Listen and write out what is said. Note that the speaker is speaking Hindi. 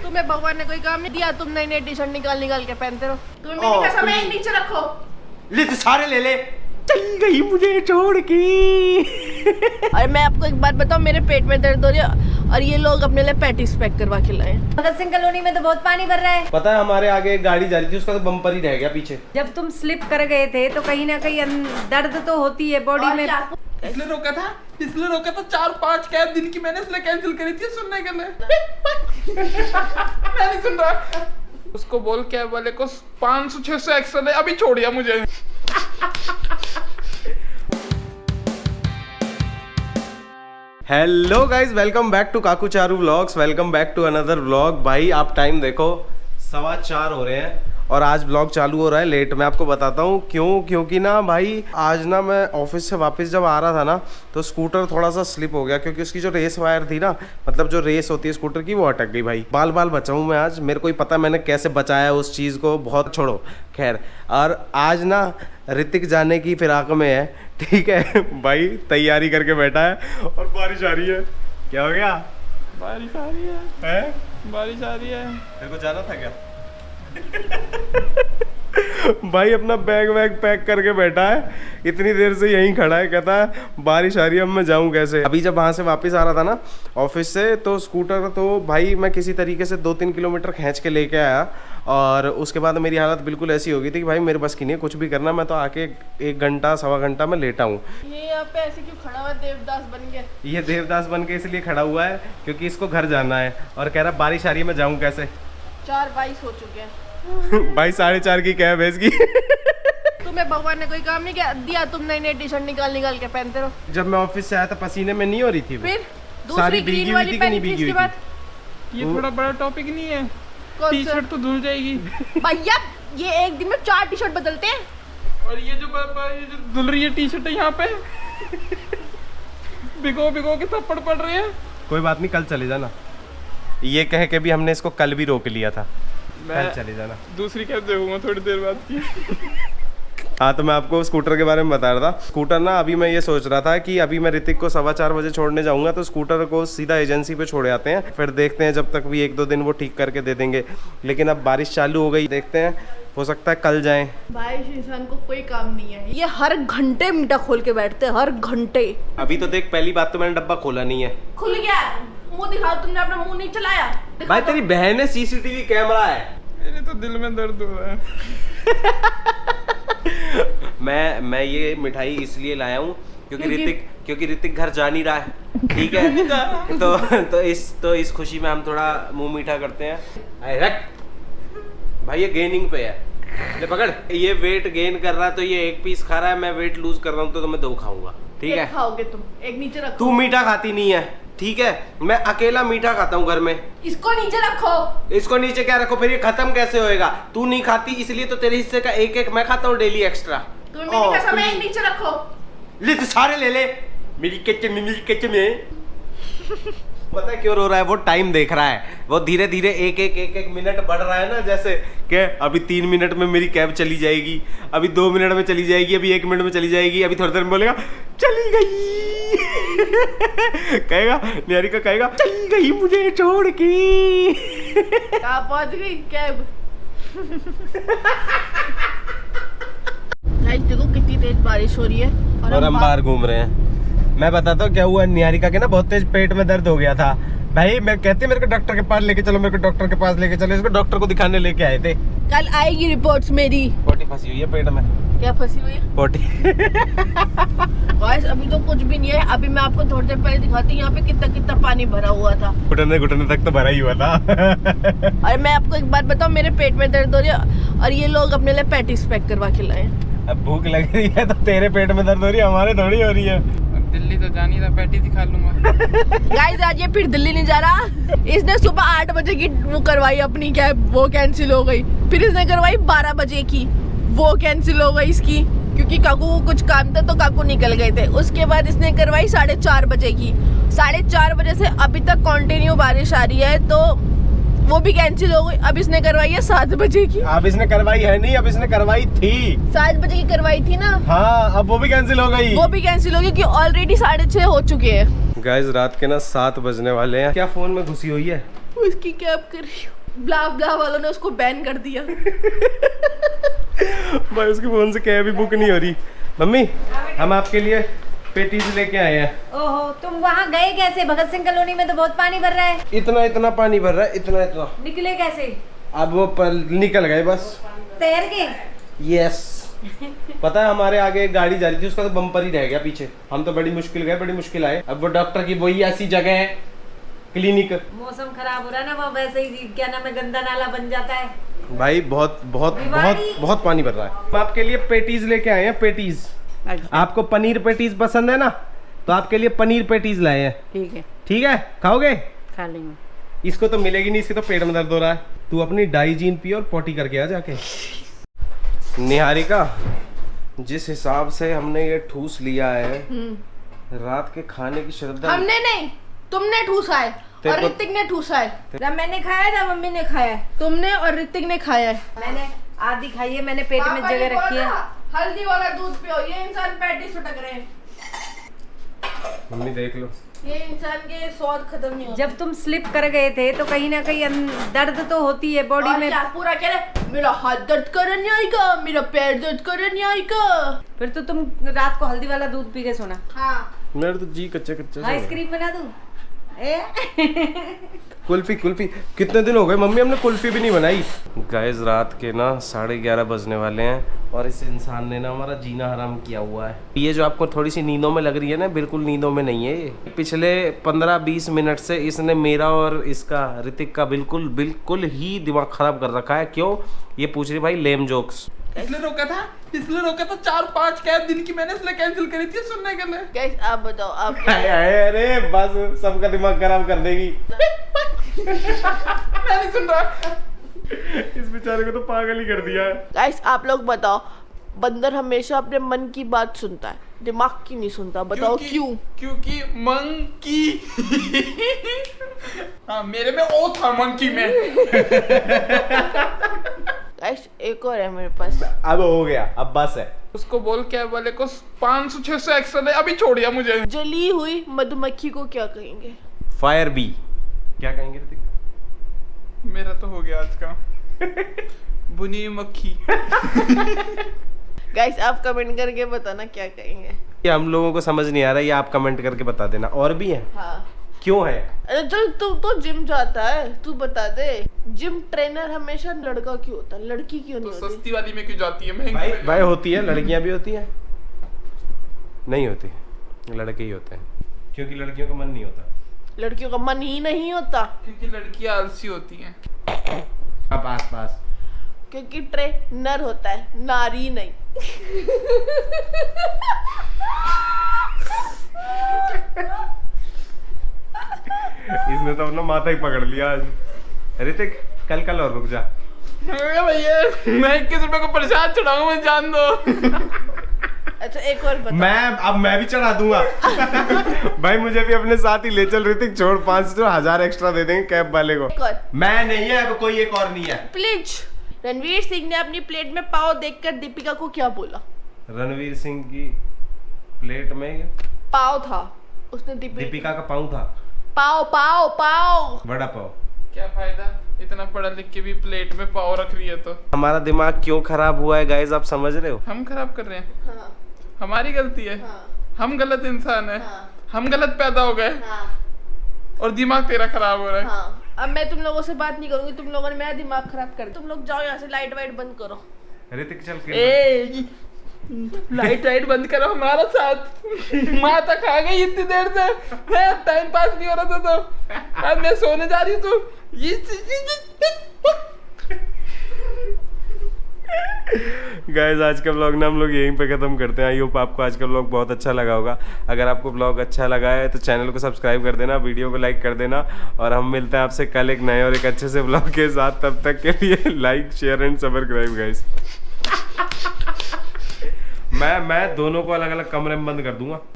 तुम्हें भगवान ने कोई काम नहीं दिया, तुम नई नई टी शर्ट निकाल के पहनते रहो। तुम्हें मैंने कहा समय नीचे रखो। ले तो सारे ले ले। चल गई मुझे छोड़ के। और मैं आपको एक बात बताऊं, मेरे पेट में दर्द हो रही है और ये लोग अपने लिए पैटीज पैक करवा के लाए। भगत सिंह कॉलोनी में तो बहुत पानी भर रहा है। पता है हमारे आगे एक गाड़ी जा रही थी, उसका तो बम्पर ही रह गया पीछे। जब तुम स्लिप कर गए थे तो कहीं ना कहीं दर्द तो होती है बॉडी में। इसलिए रोका था 4-5 कैब दिन की मैंने इसलिए कैंसिल करी थी सुनने के लिए। मैं नहीं सुन रहा। उसको बोल कैब वाले को 500-600 एक्स्ट्रा दे, अभी छोड़ दिया मुझे। Hello guys, welcome back to Kaku Charu vlogs. Welcome back to another vlog. भाई आप टाइम देखो, 4:15 हो रहे हैं और आज व्लॉग चालू हो रहा है लेट। मैं आपको बताता हूँ क्यों। क्योंकि ना भाई आज ना मैं ऑफिस से वापस जब आ रहा था ना तो स्कूटर थोड़ा सा स्लिप हो गया, क्योंकि उसकी जो रेस वायर थी ना, मतलब जो रेस होती है स्कूटर की, वो अटक गई। भाई बाल बाल बचाऊँ मैं आज, मेरे को ही पता मैंने कैसे बचाया उस चीज़ को, बहुत छोड़ो खैर। और आज ना ऋतिक जाने की फिराक में है, ठीक है भाई, तैयारी करके बैठा है और बारिश आ रही है। क्या हो गया? बारिश आ रही है? बारिश आ रही है। मेरे को जाना था क्या? भाई अपना बैग वैग पैक करके बैठा है, इतनी देर से यहीं खड़ा है, कहता है बारिश आ रही है, अब मैं जाऊं कैसे। अभी जब वहां से वापस आ रहा था ना ऑफिस से, तो स्कूटर तो भाई मैं किसी तरीके से 2-3 किलोमीटर खींच के लेके आया और उसके बाद मेरी हालत बिल्कुल ऐसी हो गई थी कि भाई मेरे बस की नहीं है कुछ भी करना। मैं तो आके 1 घंटा 1.25 घंटा में लेटा हूँ। ये यहाँ पे ऐसे क्यों खड़ा हुआ देवदास बन के? ये देवदास बन के इसलिए खड़ा हुआ है क्योंकि इसको घर जाना है और कह रहा बारिश आ रही है, मैं जाऊँ कैसे। 4:22 हो चुके हैं। भाई 4:30 की कैब है इसकी। तुम्हें भगवान ने कोई काम नहीं दिया, तुम नई नई टी शर्ट निकाल के पहनते रहो। जब मैं ऑफिस से आया था पसीने में नहीं हो रही थी वो। फिर सारी दूसरी भीगी ग्रीन हुई वाली थी कि नहीं पहनी थी भीगी इसके हुई बाद। ये थोड़ा बड़ा टॉपिक नहीं है। टी शर्ट तो धुल जाएगी। भैया ये एक दिन में 4 टी शर्ट बदलते हैं। और ये जो धुल रही है टी शर्ट है यहाँ पे, भिगो के थप्पड़ पड़ रही है। कोई बात नहीं, कल चले जाना। ये कह के भी हमने इसको कल भी रोक लिया था, कल चले जाना। दूसरी कैब देखूंगा थोड़ी देर बाद की। हाँ, तो मैं आपको स्कूटर के बारे में बता रहा था। स्कूटर ना अभी मैं ये सोच रहा था कि अभी मैं ऋतिक को 4:15 बजे छोड़ने जाऊंगा, तो स्कूटर को सीधा एजेंसी पे छोड़ आते हैं, फिर देखते हैं जब तक भी 1-2 दिन वो ठीक करके दे देंगे। लेकिन अब बारिश चालू हो गई, देखते हैं, हो सकता है कल जाएं। बारिश इंसान को कोई काम नहीं है, ये हर घंटे मीठा खोल के बैठते हैं, हर घंटे। अभी तो देख, पहली बात तो मैंने डब्बा खोला नहीं है। खुल गया, मुंह दिखाओ, तुमने अपना मुंह नहीं चलाया। भाई तेरी बहन है, CCTV कैमरा है। मेरे तो दिल में दर्द हो रहा है। मैं ये मिठाई इसलिए लाया हूँ क्योंकि ऋतिक घर जा नहीं रहा है, ठीक है। तो इस खुशी में हम थोड़ा मुंह मीठा करते हैं। भाई ये गेनिंग पे है, ले पकड़। ये वेट गेन कर रहा है तो ये 1 पीस खा रहा है, मैं वेट लूज कर रहा हूँ तो मैं 2 खाऊंगा, ठीक है। खाओगे तुम, एक नीचे रखो। तू मीठा खाती नहीं है, ठीक है, मैं अकेला मीठा खाता हूँ घर में। इसको नीचे रखो। इसको नीचे क्या रखो, फिर ये खत्म कैसे होएगा? तू नहीं खाती इसलिए तो तेरे हिस्से का 1-1 मैं खाता हूँ डेली एक्स्ट्रा। तुम्हें मैंने कहा समय नीचे रखो। ले तो सारे ले ले। मेरी किचन में पता है क्यों रो रहा है? वो टाइम देख रहा है, वो धीरे धीरे एक मिनट बढ़ रहा है ना, जैसे कि अभी 3 मिनट में मेरी कैब चली जाएगी, अभी 2 मिनट में चली जाएगी, अभी 1 मिनट में चली जाएगी, अभी थोड़ी देर में बोलेगा चली गई। कहेगा, निहारिका कहेगा चली गई मुझे छोड़ के। कहाँ पहुंच गई कैब? गाइस देखो कितनी तेज बारिश हो रही है और हम बाहर घूम रहे हैं। मैं बताता हूँ क्या हुआ, निहारिका के ना बहुत तेज पेट में दर्द हो गया था। भाई मैं कहती मेरे को डॉक्टर के पास लेके चलो, मेरे को डॉक्टर के पास लेके चलो। इसको डॉक्टर को दिखाने लेके आए थे। कल आएगी रिपोर्ट्स मेरी। पोटी फंसी हुई है पेट में। क्या फंसी हुई है? पोटी। गाइस अभी तो कुछ भी नहीं है, अभी मैं आपको थोड़ी देर पहले दिखाती हूँ यहाँ पे कितना पानी भरा हुआ था। घुटने तक तो भरा ही हुआ था। और मैं आपको एक बात बताऊँ, मेरे पेट में दर्द हो रही है और ये लोग अपने लिए पैटीज पैक करवा के लाए। अब भूख लग रही है तो तेरे पेट में दर्द हो रही है, हमारे थोड़ी हो रही है। दिल्ली तो जानी था, पैटी दिखा लूंगा। गाइस आज ये फिर दिल्ली नहीं जा रहा। इसने सुबह 8 बजे की वो करवाई अपनी कैब, वो कैंसिल हो गई। फिर इसने करवाई 12 बजे की, वो कैंसिल हो गई इसकी, क्योंकि काकू को कुछ काम था तो काकू निकल गए थे। उसके बाद इसने करवाई 4:30 बजे की। 4:30 बजे से अभी तक कंटिन्यू बारिश आ रही है, तो वो भी कैंसिल हो गई। अब इसने करवाई है 7 बजे की। अब इसने करवाई है नहीं, अब इसने करवाई थी 7 बजे की करवाई थी ना। हाँ, अब वो भी कैंसिल हो गई। वो भी कैंसिल हो गई क्योंकि ऑलरेडी 6:30 हो चुके हैं। गाइस रात के ना 7 बजने वाले हैं। क्या फोन में घुसी हुई है? उसकी कैब कर रही हूँ। ब्ला ब्ला वालों ने उसको बैन कर दिया। भाई उसके फोन से कैब भी बुक नहीं हो रही। मम्मी हम आपके लिए पेटीज लेके आए हैं। ओहो, तुम वहाँ गए कैसे? भगत सिंह कॉलोनी में तो बहुत पानी भर रहा है। इतना इतना पानी भर रहा है, इतना इतना। निकले कैसे? अब वो निकल गए बस। तैर के? यस। पता है हमारे आगे एक गाड़ी जा रही थी, उसका तो बम्पर ही रह गया पीछे। हम तो बड़ी मुश्किल गए, बड़ी मुश्किल आए। अब वो डॉक्टर की वही ऐसी जगह है, क्लिनिक। मौसम खराब हो रहा है ना, वहाँ वैसे ही क्या नाम है, गंदा नाला बन जाता है भाई बहुत बहुत बहुत बहुत पानी भर रहा है। हम आपके लिए पेटीज लेके आए हैं, पेटीज। आपको पनीर पेटीज पसंद है ना, तो आपके लिए पनीर पेटीज लाए हैं। ठीक है, ठीक है, खाओगे? खा लेंगे। इसको तो मिलेगी नहीं, इसके तो पेट में दर्द हो रहा है। तू अपनी डाइजीन पी और पोटी करके आ जाके। निहारिका, जिस हिसाब से हमने ये ठूस लिया है, रात के खाने की श्रद्धा। हमने नहीं, तुमने ठूसा है और ऋतिक ने ठूसा है। ना मैंने खाया है ना मम्मी ने खाया है, तुमने और ऋतिक ने खाया है। मैंने आधी खाई है, मैंने पेट में जगह रखी है। हल्दी वाला दूध पियो, ये इंसान पैटी सुटक रहे हैं। मम्मी देख लो, ये इंसान के स्वाद खत्म नहीं होता। जब तुम स्लिप कर गए थे तो कहीं ना कहीं दर्द तो होती है बॉडी में। क्या पूरा कह रहे, मेरा हाथ दर्द करन नहीं आएगा, मेरा पैर दर्द करन नहीं आएगा। फिर तो तुम रात को हल्दी वाला दूध पी के सोना। हाँ, मेरा तो जी कच्चा कच्चा। आइसक्रीम बना दूं? कुल्फी कुल्फी कितने दिन हो गए मम्मी, हमने कुल्फी भी नहीं बनाई। गाइस रात के ना 11:30 बजने वाले हैं और इस इंसान ने ना हमारा जीना हराम किया हुआ है। ये जो आपको थोड़ी सी नींदों में लग रही है ना, बिल्कुल नींदों में नहीं है ये। पिछले 15-20 मिनट से इसने मेरा और इसका ऋतिक का बिल्कुल ही दिमाग खराब कर रखा है। क्यों? ये पूछ रही भाई लेम जोक्स। इसलिए रोका था 4-5 कैब दिन की मैंने इसलिए कैंसिल करी थी सुनने के लिए। गाइस आप बताओ, आप अरे बस सबका दिमाग खराब कर देगी। मैं नहीं सुन रहा। इस बेचारे को तो पागल ही कर दिया है। गाइस आप लोग बताओ, बंदर हमेशा अपने मन की बात सुनता है, दिमाग की नहीं सुनता। बताओ क्यों? क्योंकि मंकी। हाँ, मेरे में ओ था मंकी में। गाइस एक और है मेरे पास। अब हो गया, अब बस है। उसको बोल के वाले को 500-600 एक्स्ट्रा दे, अभी छोड़ दिया मुझे। जली हुई मधुमक्खी को क्या कहेंगे? Fire bee. क्या कहेंगे ऋतिक? मेरा तो हो गया आज का। बुनी मक्खी। गाइस आप कमेंट करके बताना क्या कहेंगे। ये हम लोगों को समझ नहीं आ रहा, ये आप कमेंट करके बता देना। और भी है? हाँ। क्यों है? अरे चल, तू तो जिम जाता है, तू बता दे। जिम ट्रेनर हमेशा लड़का क्यों होता है, लड़की क्यों नहीं तो होती? सस्ती वाली में क्यों जाती है, महंगी में भाई होती है, लड़कियां भी होती है। नहीं होती, लड़के ही होते हैं, क्योंकि लड़कियों का मन नहीं होता। लड़कियों का मन ही नहीं होता क्योंकि लड़कियां आलसी होती हैं। अब पास क्योंकि ट्रेनर होता है, नारी नहीं। इसने तो अपना माथा ही पकड़ लिया आज। ऋतिक कल और रुक जा। अरे भैया, मैं 21 रुपए को प्रसाद चढ़ाऊंगा, मुझे जान दो। अच्छा एक और बता। मैं भी चढ़ा दूंगा। भाई मुझे भी अपने साथ ही ले चल ऋतिक, छोड़ 500-1000 एक्स्ट्रा दे देंगे कैब वाले को। एक और। मैं नहीं है, अब कोई एक और नहीं है। प्लीज। रणवीर सिंह ने अपनी प्लेट में पाव देखकर दीपिका को क्या बोला? रणवीर सिंह की प्लेट में पाव था, उसने दीपिका का पाँव था। पाव पाव पाव, बड़ा पाव। क्या फायदा, इतना पढ़ा लिख के भी प्लेट में पाव रख रही है। तो हमारा दिमाग क्यों खराब हुआ है गाइस, आप समझ रहे हो? हम खराब कर रहे हैं। हाँ, हमारी गलती है। हाँ, हम गलत इंसान है। हाँ, हम गलत पैदा हो गए हाँ, और दिमाग तेरा खराब हो रहा है। हाँ। अब मैं तुम लोगों से बात नहीं करूंगी, तुम लोगों ने मेरा दिमाग खराब कर दिया। तुम लोग जाओ यहाँ से, लाइट वाइट बंद करो। ऋतिक चल के ए, लाइट बंद करो हमारा साथ। माता खा गई इतनी देर से, मैं टाइम पास नहीं हो रहा था तो अब मैं सोने जा रही हूँ। तो गाइस आज का व्लॉग ना हम लोग यहीं पे खत्म करते हैं। आई होप आपको आज का व्लॉग बहुत अच्छा लगा होगा। अगर आपको व्लॉग अच्छा लगा है तो चैनल को सब्सक्राइब कर देना, वीडियो को लाइक कर देना और हम मिलते हैं आपसे कल एक नए और एक अच्छे से व्लॉग के साथ। तब तक के लिए like share and subscribe guys. मैं दोनों को अलग अलग कमरे में बंद कर दूंगा।